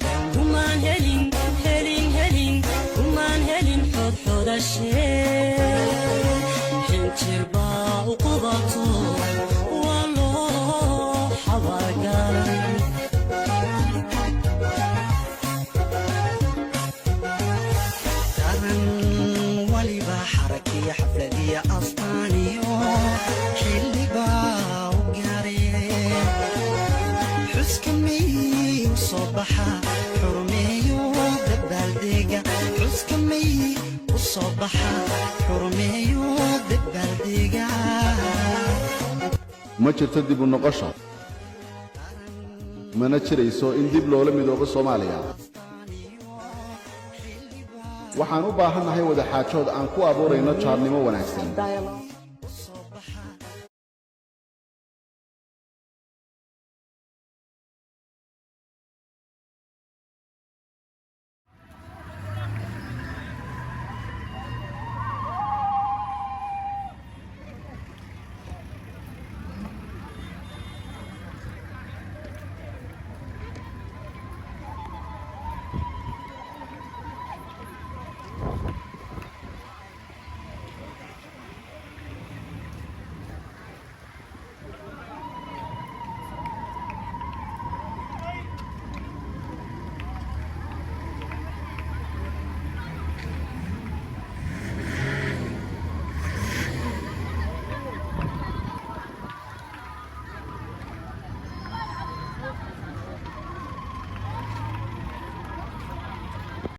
tahay kumaan helin kumaan helin xodxodashee xinjirba u qubato waa loo xabagalay daran waliba xarakiya xafladiya asbaaniyo xilliba u gaaree xuskamay u soo baxa xurmeeyo dabaaldega xuskamay u soo baxa xurmeeyo dabaaldega ma jirto dib u noqosho mana jirayso in dib loola midoobo Soomaaliya waxaan u baahanahay wada xaajood aan ku abuurayno jaarnimo wanaagsan